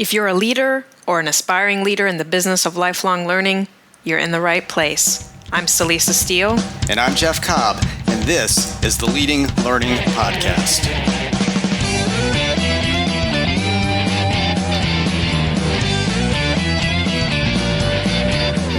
If you're a leader or an aspiring leader in the business of lifelong learning, you're in the right place. I'm Celisa Steele. And I'm Jeff Cobb, and this is the Leading Learning Podcast.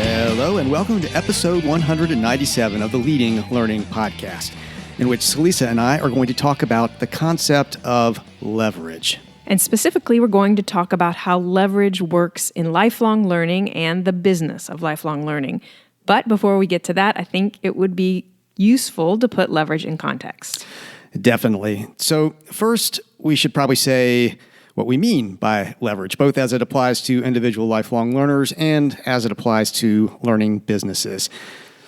Hello, and welcome to episode 197 of the Leading Learning Podcast, in which Celisa and I are going to talk about the concept of leverage. And specifically, we're going to talk about how leverage works in lifelong learning and the business of lifelong learning. But before we get to that, I think it would be useful to put leverage in context. Definitely. So first, we should probably say what we mean by leverage, both as it applies to individual lifelong learners and as it applies to learning businesses.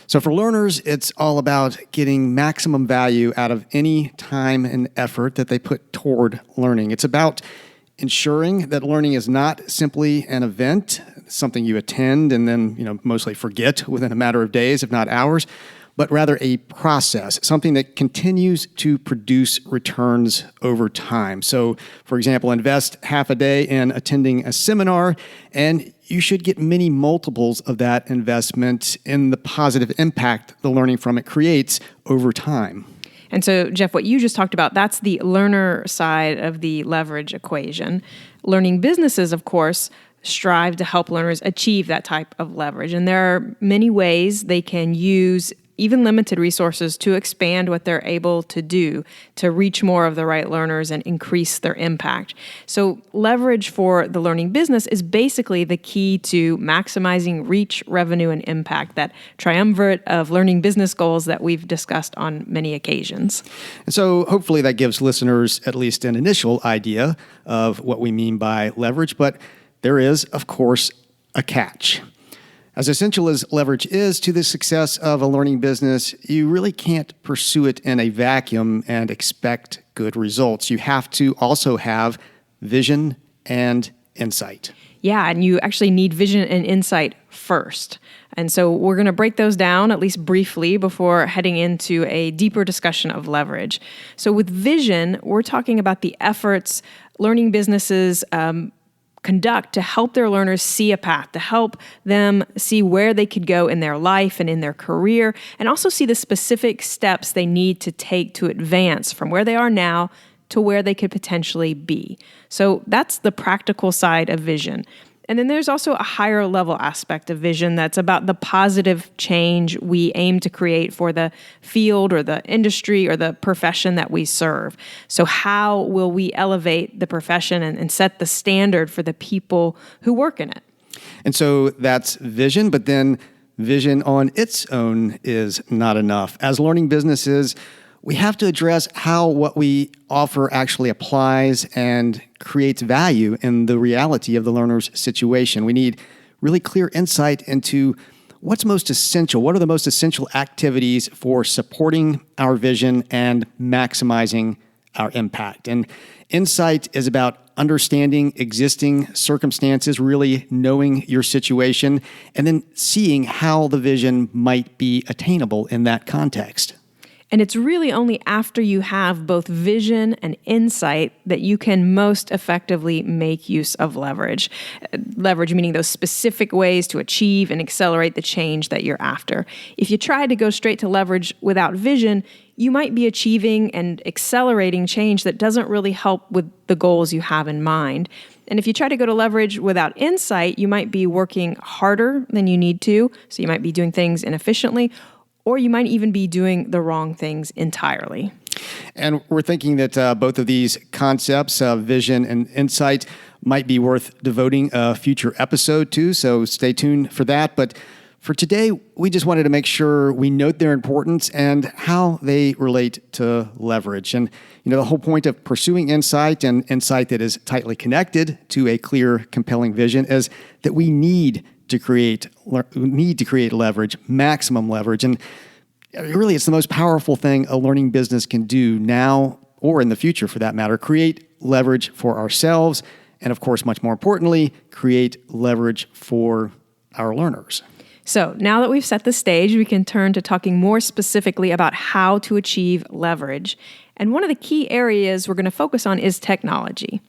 So for learners, it's all about getting maximum value out of any time and effort that they put toward learning. It's about ensuring that learning is not simply an event, something you attend and then, mostly forget within a matter of days, if not hours, but rather a process, something that continues to produce returns over time. So, for example, invest half a day in attending a seminar, and you should get many multiples of that investment in the positive impact the learning from it creates over time. And so, Jeff, what you just talked about, that's the learner side of the leverage equation. Learning businesses, of course, strive to help learners achieve that type of leverage. And there are many ways they can use even limited resources to expand what they're able to do to reach more of the right learners and increase their impact. So leverage for the learning business is basically the key to maximizing reach, revenue, and impact, that triumvirate of learning business goals that we've discussed on many occasions. And so hopefully that gives listeners at least an initial idea of what we mean by leverage, but there is, of course, a catch. As essential as leverage is to the success of a learning business, you really can't pursue it in a vacuum and expect good results. You have to also have vision and insight. Yeah, and you actually need vision and insight first. And so we're going to break those down, at least briefly, before heading into a deeper discussion of leverage. So with vision, we're talking about the efforts learning businesses conduct to help their learners see a path, to help them see where they could go in their life and in their career, and also see the specific steps they need to take to advance from where they are now to where they could potentially be. So that's the practical side of vision. And then there's also a higher level aspect of vision that's about the positive change we aim to create for the field or the industry or the profession that we serve. So how will we elevate the profession and set the standard for the people who work in it? And so that's vision, but then vision on its own is not enough. As learning businesses, we have to address how what we offer actually applies and creates value in the reality of the learner's situation. We need really clear insight into what's most essential. What are the most essential activities for supporting our vision and maximizing our impact? And insight is about understanding existing circumstances, really knowing your situation, and then seeing how the vision might be attainable in that context. And it's really only after you have both vision and insight that you can most effectively make use of leverage. Leverage meaning those specific ways to achieve and accelerate the change that you're after. If you try to go straight to leverage without vision, you might be achieving and accelerating change that doesn't really help with the goals you have in mind. And if you try to go to leverage without insight, you might be working harder than you need to. So you might be doing things inefficiently, or you might even be doing the wrong things entirely. And we're thinking that both of these concepts, vision and insight, might be worth devoting a future episode to, so stay tuned for that. But for today, we just wanted to make sure we note their importance and how they relate to leverage. And, the whole point of pursuing insight and insight that is tightly connected to a clear, compelling vision is that we need to create leverage, maximum leverage. And really, it's the most powerful thing a learning business can do now or in the future, for that matter. Create leverage for ourselves, and of course, much more importantly, create leverage for our learners. So now that we've set the stage, we can turn to talking more specifically about how to achieve leverage. And one of the key areas we're going to focus on is technology.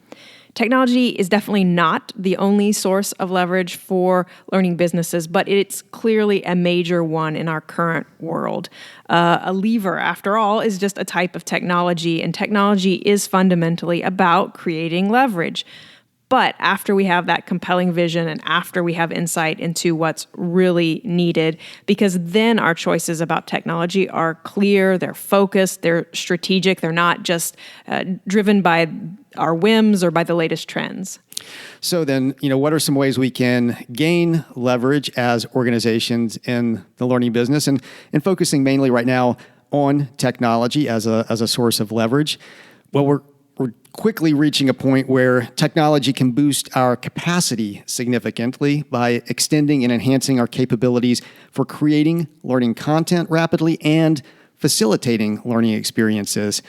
Technology is definitely not the only source of leverage for learning businesses, but it's clearly a major one in our current world. A lever, after all, is just a type of technology, and technology is fundamentally about creating leverage. But after we have that compelling vision and after we have insight into what's really needed, because then our choices about technology are clear, they're focused, they're strategic, they're not just driven by our whims or by the latest trends. So then, what are some ways we can gain leverage as organizations in the learning business, and focusing mainly right now on technology as a source of leverage? Well, we're quickly reaching a point where technology can boost our capacity significantly by extending and enhancing our capabilities for creating learning content rapidly and facilitating learning experiences.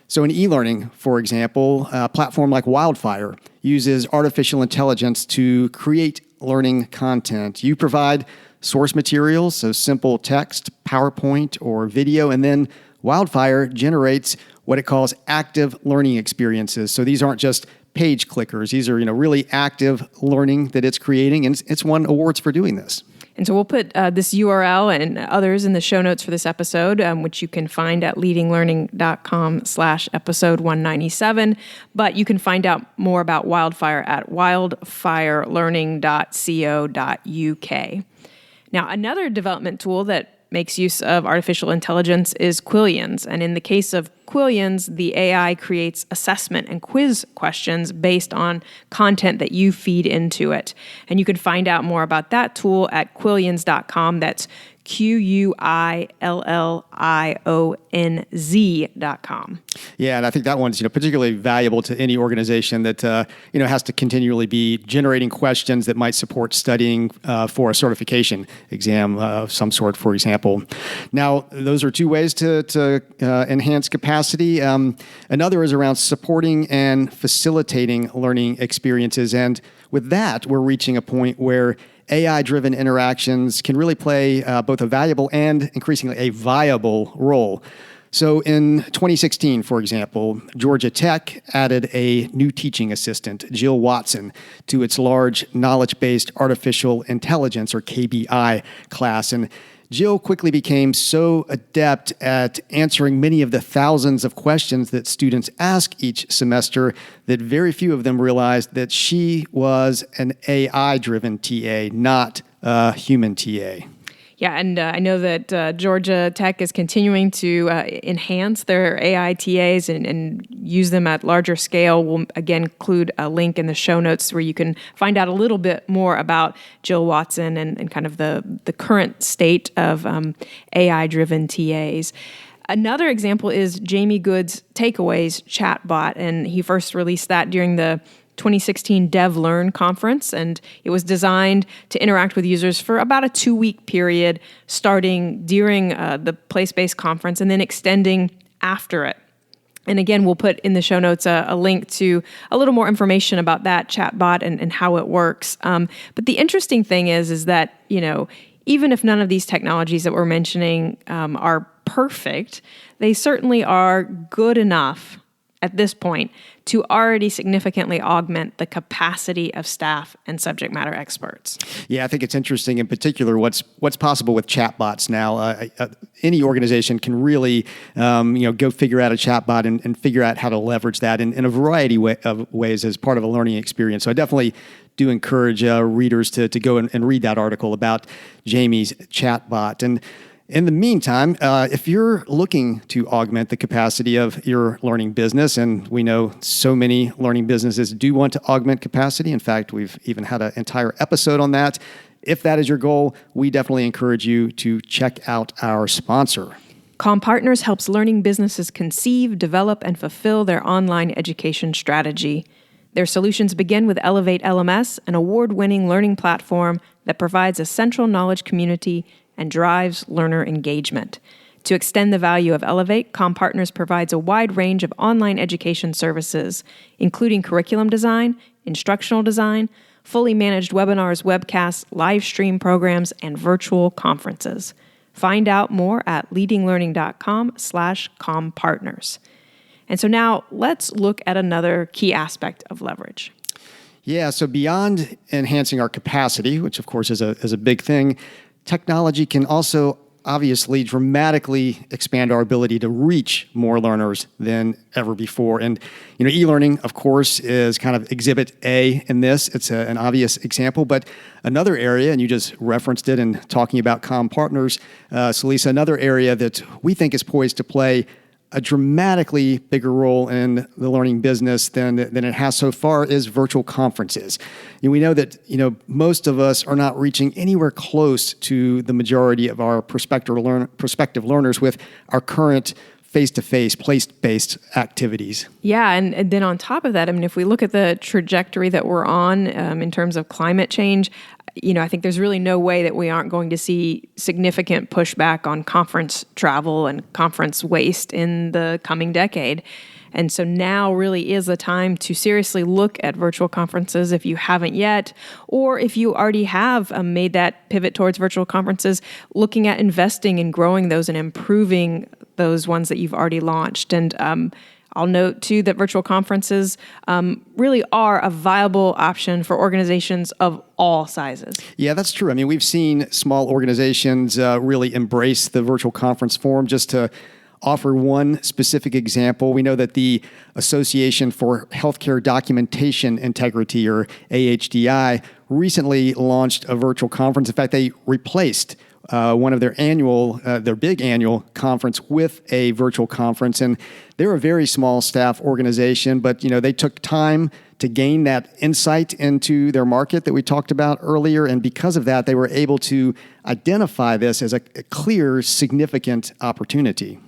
So in e-learning, for example, a platform like Wildfire uses artificial intelligence to create learning content. You provide source materials, so simple text, PowerPoint, or video, and then Wildfire generates what it calls active learning experiences. So these aren't just page clickers. These are, really active learning that it's creating, and it's won awards for doing this. And so we'll put this URL and others in the show notes for this episode, which you can find at leadinglearning.com/episode 197. But you can find out more about Wildfire at wildfirelearning.co.uk. Now, another development tool that makes use of artificial intelligence is Quillions. And in the case of Quillions, the AI creates assessment and quiz questions based on content that you feed into it. And you can find out more about that tool at quillions.com. That's QUILLIONZ.com. Yeah, and I think that one's particularly valuable to any organization that has to continually be generating questions that might support studying for a certification exam of some sort, for example. Now, those are two ways to enhance capacity. Another is around supporting and facilitating learning experiences, and with that, we're reaching a point where AI-driven interactions can really play both a valuable and increasingly a viable role. So in 2016, for example, Georgia Tech added a new teaching assistant, Jill Watson, to its large knowledge-based artificial intelligence, or KBI, class. And Jill quickly became so adept at answering many of the thousands of questions that students ask each semester that very few of them realized that she was an AI-driven TA, not a human TA. Yeah, and I know that Georgia Tech is continuing to enhance their AI TAs and use them at larger scale. We'll, again, include a link in the show notes where you can find out a little bit more about Jill Watson and kind of the current state of AI-driven TAs. Another example is Jamie Good's Takeaways chatbot, and he first released that during the 2016 DevLearn conference, and it was designed to interact with users for about a 2-week period, starting during the place-based conference and then extending after it. And again, we'll put in the show notes a link to a little more information about that chatbot and how it works. But the interesting thing is that, even if none of these technologies that we're mentioning are perfect, they certainly are good enough at this point to already significantly augment the capacity of staff and subject matter experts. Yeah, I think it's interesting in particular what's possible with chatbots now. Any organization can really go figure out a chatbot and figure out how to leverage that in a variety of ways as part of a learning experience. So I definitely do encourage readers to go and read that article about Jamie's chatbot. And in the meantime, if you're looking to augment the capacity of your learning business, and we know so many learning businesses do want to augment capacity. In fact, we've even had an entire episode on that. If that is your goal, we definitely encourage you to check out our sponsor. CommPartners helps learning businesses conceive, develop, and fulfill their online education strategy. Their solutions begin with Elevate LMS, an award-winning learning platform that provides a central knowledge community and drives learner engagement. To extend the value of Elevate, CommPartners provides a wide range of online education services, including curriculum design, instructional design, fully managed webinars, webcasts, live stream programs, and virtual conferences. Find out more at leadinglearning.com/CommPartners. And so now let's look at another key aspect of leverage. Yeah, so beyond enhancing our capacity, which of course is a big thing, technology can also obviously dramatically expand our ability to reach more learners than ever before. And, e-learning, of course, is kind of exhibit A in this. It's an obvious example, but another area, and you just referenced it in talking about comm partners, Celisa, another area that we think is poised to play a dramatically bigger role in the learning business than it has so far is virtual conferences. We know that most of us are not reaching anywhere close to the majority of our prospective learners with our current face-to-face, place-based activities. Yeah, and then on top of that, if we look at the trajectory that we're on in terms of climate change, I think there's really no way that we aren't going to see significant pushback on conference travel and conference waste in the coming decade. And so now really is the time to seriously look at virtual conferences if you haven't yet, or if you already have made that pivot towards virtual conferences, looking at investing and growing those and improving those ones that you've already launched. And I'll note, too, that virtual conferences really are a viable option for organizations of all sizes. Yeah, that's true. We've seen small organizations really embrace the virtual conference form. Just to offer one specific example, we know that the Association for Healthcare Documentation Integrity, or AHDI, recently launched a virtual conference. In fact, they replaced one of their big annual conference with a virtual conference. And they're a very small staff organization, but they took time to gain that insight into their market that we talked about earlier. And because of that, they were able to identify this as a clear, significant opportunity.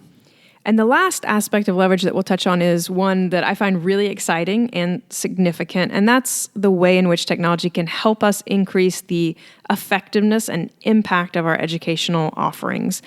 And the last aspect of leverage that we'll touch on is one that I find really exciting and significant, and that's the way in which technology can help us increase the effectiveness and impact of our educational offerings.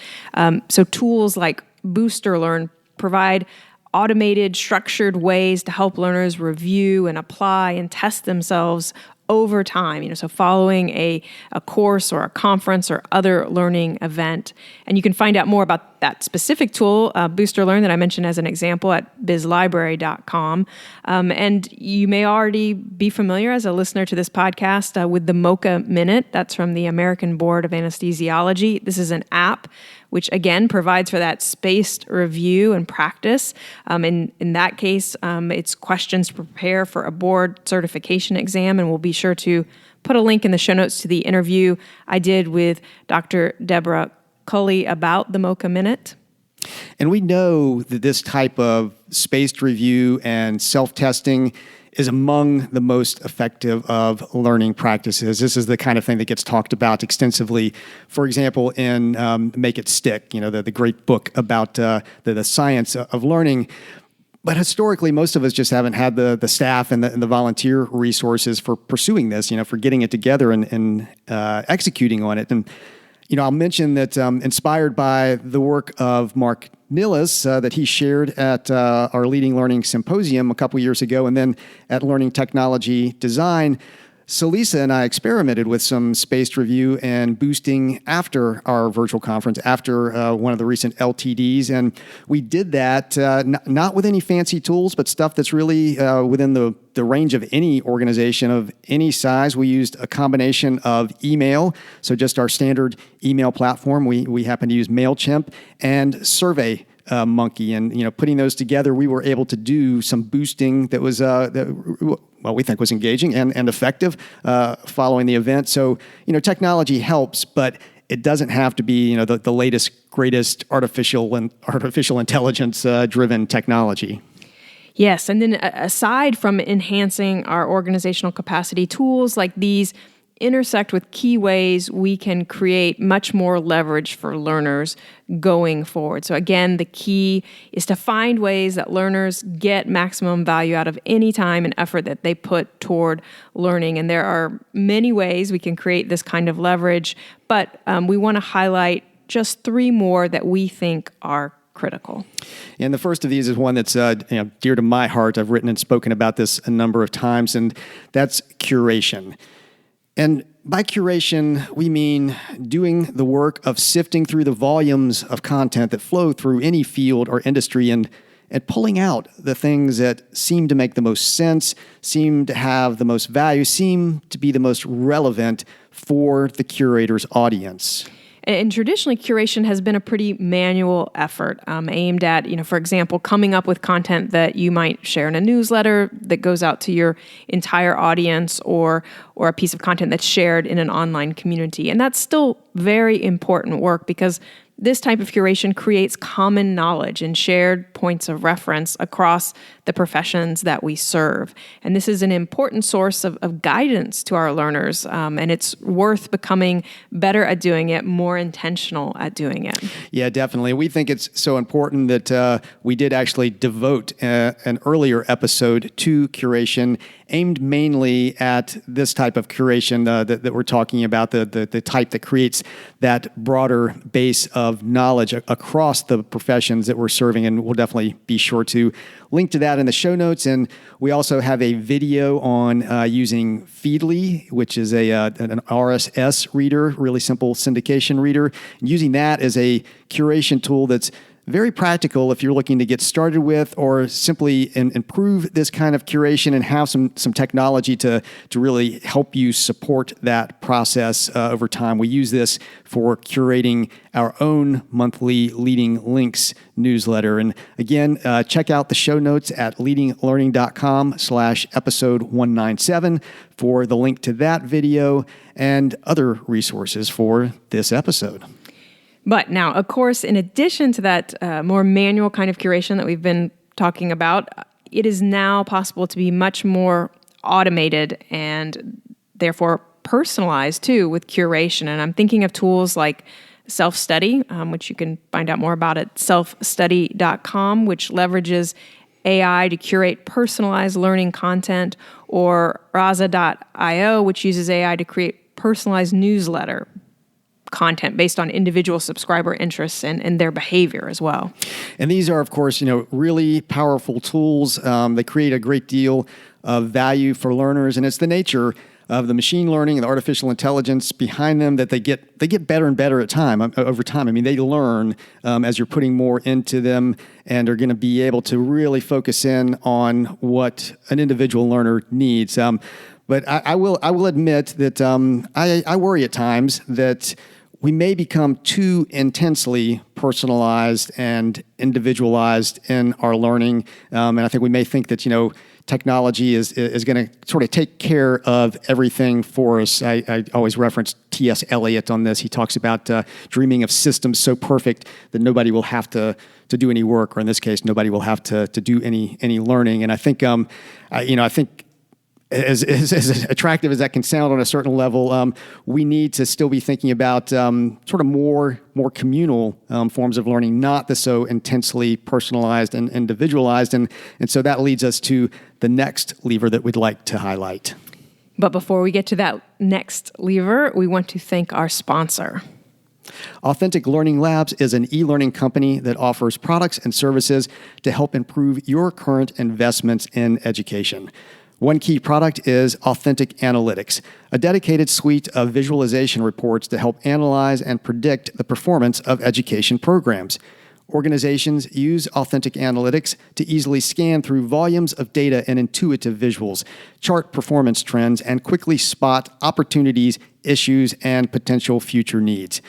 So tools like Booster Learn provide automated, structured ways to help learners review and apply and test themselves over time, so following a course or a conference or other learning event. And you can find out more about that specific tool, Booster Learn, that I mentioned as an example at bizlibrary.com. And you may already be familiar as a listener to this podcast with the MOCA Minute. That's from the American Board of Anesthesiology. This is an app which, again, provides for that spaced review and practice. In that case, it's questions to prepare for a board certification exam, and we'll be sure to put a link in the show notes to the interview I did with Dr. Deborah Culley about the MOCA Minute. And we know that this type of spaced review and self-testing is among the most effective of learning practices. This is the kind of thing that gets talked about extensively, for example, in Make It Stick, the great book about the science of learning. But historically, most of us just haven't had the staff and the volunteer resources for pursuing this, for getting it together and executing on it. And I'll mention that inspired by the work of Mark Nilles that he shared at our Leading Learning Symposium a couple years ago, and then at Learning Technology Design, Celisa and I experimented with some spaced review and boosting after our virtual conference, after one of the recent LTDs. And we did that not with any fancy tools, but stuff that's really within the range of any organization of any size. We used a combination of email, so just our standard email platform. We happen to use MailChimp and Survey Monkey, and putting those together, we were able to do some boosting that was we think was engaging and effective following the event. So technology helps, but it doesn't have to be the latest, greatest artificial intelligence driven technology. Yes, and then aside from enhancing our organizational capacity, tools like these intersect with key ways we can create much more leverage for learners going forward. So again, the key is to find ways that learners get maximum value out of any time and effort that they put toward learning. And there are many ways we can create this kind of leverage, but we want to highlight just 3 more that we think are critical. And the first of these is one that's dear to my heart. I've written and spoken about this a number of times, and that's curation. And by curation, we mean doing the work of sifting through the volumes of content that flow through any field or industry and at pulling out the things that seem to make the most sense, seem to have the most value, seem to be the most relevant for the curator's audience. And traditionally, curation has been a pretty manual effort aimed at, for example, coming up with content that you might share in a newsletter that goes out to your entire audience, or a piece of content that's shared in an online community. And that's still very important work, because this type of curation creates common knowledge and shared points of reference across the professions that we serve. And this is an important source of guidance to our learners, and it's worth becoming better at doing it, more intentional at doing it. Yeah, definitely. We think it's so important that we did actually devote an earlier episode to curation, aimed mainly at this type of curation that we're talking about, the type that creates that broader base of knowledge across the professions that we're serving. And we'll definitely be sure to link to that in the show notes. And we also have a video on using Feedly, which is an RSS reader, really simple syndication reader. And using that as a curation tool that's very practical if you're looking to get started with, or simply improve this kind of curation and have some technology to really help you support that process over time. We use this for curating our own monthly Leading Links newsletter. And again, check out the show notes at leadinglearning.com/episode 197 for the link to that video and other resources for this episode. But now, of course, in addition to that more manual kind of curation that we've been talking about, it is now possible to be much more automated and therefore personalized too with curation. And I'm thinking of tools like Self-Study, which you can find out more about at selfstudy.com, which leverages AI to curate personalized learning content, or Raza.io, which uses AI to create personalized newsletter content based on individual subscriber interests and their behavior as well. And these are, of course, really powerful tools. They create a great deal of value for learners, and it's the nature of the machine learning and the artificial intelligence behind them that they get better and better over time. I mean, they learn as you're putting more into them, and are going to be able to really focus in on what an individual learner needs. But I will admit that I worry at times that we may become too intensely personalized and individualized in our learning. And I think we may think that, technology is going to sort of take care of everything for us. I always reference T.S. Eliot on this. He talks about dreaming of systems so perfect that nobody will have to do any work, or in this case, nobody will have to do any learning. And I think, I think as attractive as that can sound on a certain level, we need to still be thinking about sort of more communal forms of learning, not the so intensely personalized and individualized. And so that leads us to the next lever that we'd like to highlight. But before we get to that next lever, we want to thank our sponsor. Authentic Learning Labs is an e-learning company that offers products and services to help improve your current investments in education. One key product is Authentic Analytics, a dedicated suite of visualization reports to help analyze and predict the performance of education programs. Organizations use Authentic Analytics to easily scan through volumes of data and intuitive visuals, chart performance trends, and quickly spot opportunities, issues, and potential future needs.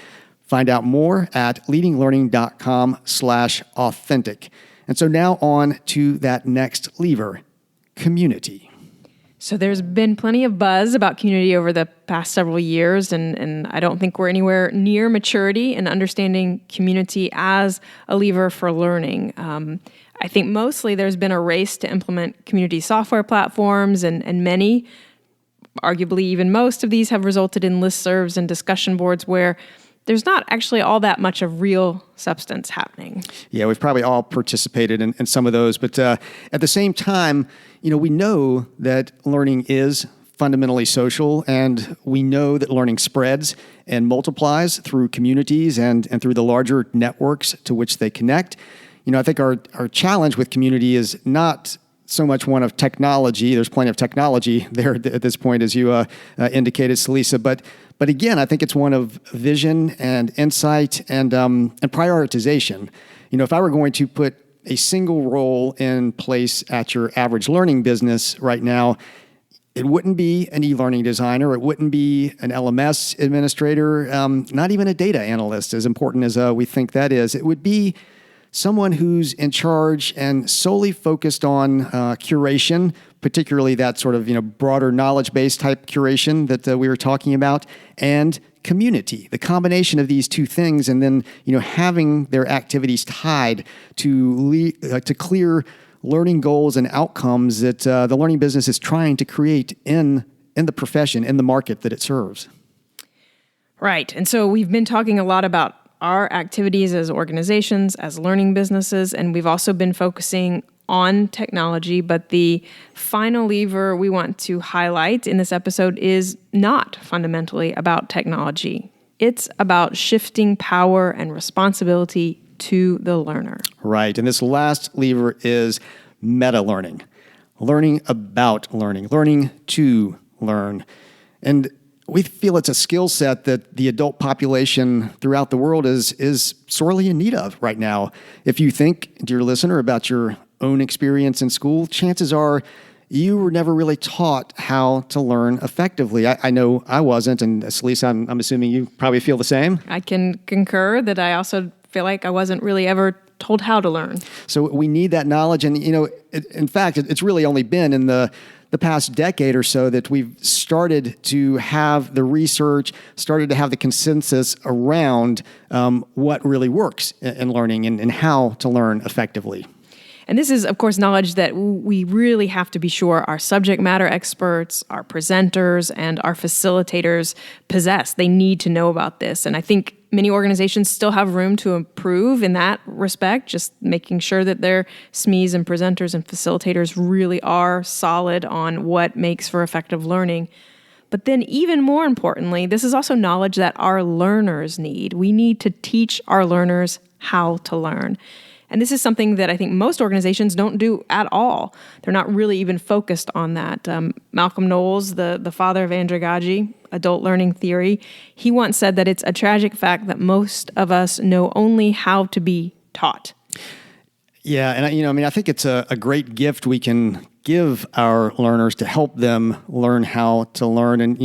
Find out more at leadinglearning.com/authentic. And so now on to that next lever, community. So there's been plenty of buzz about community over the past several years, and I don't think we're anywhere near maturity in understanding community as a lever for learning. I think mostly there's been a race to implement community software platforms, and many, arguably even most of these, have resulted in listservs and discussion boards where there's not actually all that much of real substance happening. Yeah, we've probably all participated in some of those, but at the same time, we know that learning is fundamentally social, and we know that learning spreads and multiplies through communities and through the larger networks to which they connect. I think our challenge with community is not so much one of technology. There's plenty of technology there at this point, as you indicated, Celisa. But again, I think it's one of vision and insight and prioritization. If I were going to put a single role in place at your average learning business right now, it wouldn't be an e-learning designer. It wouldn't be an LMS administrator, not even a data analyst, as important as we think that is. It would be someone who's in charge and solely focused on curation, particularly that sort of broader knowledge-based type curation that we were talking about, and community. The combination of these two things, and then having their activities tied to clear learning goals and outcomes that the learning business is trying to create in the profession, in the market that it serves. Right. And so we've been talking a lot about our activities as organizations, as learning businesses, and we've also been focusing on technology. But the final lever we want to highlight in this episode is not fundamentally about technology. It's about shifting power and responsibility to the learner. Right. And this last lever is meta-learning. Learning about learning, learning to learn. And we feel it's a skill set that the adult population throughout the world is sorely in need of right now. If you think, dear listener, about your own experience in school, chances are you were never really taught how to learn effectively. I know I wasn't, and Celisa, I'm assuming you probably feel the same. I can concur that I also feel like I wasn't really ever told how to learn. So we need that knowledge, and in fact, it's really only been in the past decade or so that we've started to have the research, started to have the consensus around what really works in learning and how to learn effectively. And this is, of course, knowledge that we really have to be sure our subject matter experts, our presenters, and our facilitators possess. They need to know about this. And I think many organizations still have room to improve in that respect, just making sure that their SMEs and presenters and facilitators really are solid on what makes for effective learning. But then even more importantly, this is also knowledge that our learners need. We need to teach our learners how to learn. And this is something that I think most organizations don't do at all. They're not really even focused on that. Malcolm Knowles, the father of andragogy, adult learning theory, he once said that it's a tragic fact that most of us know only how to be taught. Yeah, and I think it's a great gift we can give our learners to help them learn how to learn. And,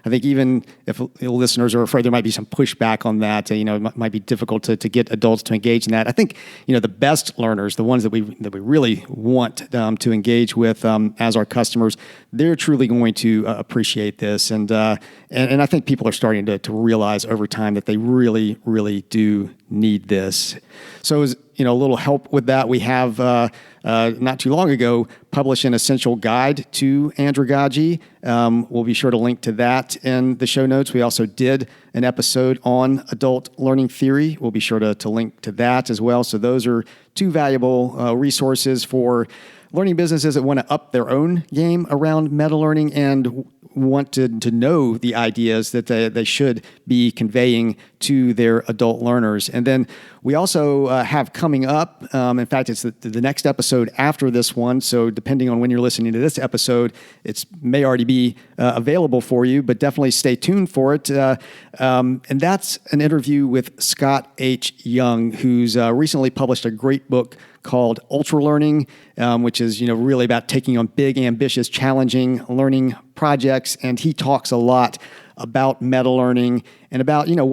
I think even if listeners are afraid there might be some pushback on that, it might be difficult to get adults to engage in that. I think, the best learners, the ones that we really want to engage with as our customers, they're truly going to appreciate this. And I think people are starting to realize over time that they really, really do need this. So as a little help with that, we have not too long ago published an essential guide to andragogy. We'll be sure to link to that in the show notes. We also did an episode on adult learning theory. We'll be sure to link to that as well. So those are two valuable resources for learning businesses that want to up their own game around meta-learning and want to know the ideas that they should be conveying to their adult learners. And then we also have coming up, in fact, it's the next episode after this one, so depending on when you're listening to this episode, it may already be available for you, but definitely stay tuned for it. And that's an interview with Scott H. Young, who's recently published a great book called Ultra Learning, which is really about taking on big, ambitious, challenging learning projects. And he talks a lot about meta learning and about what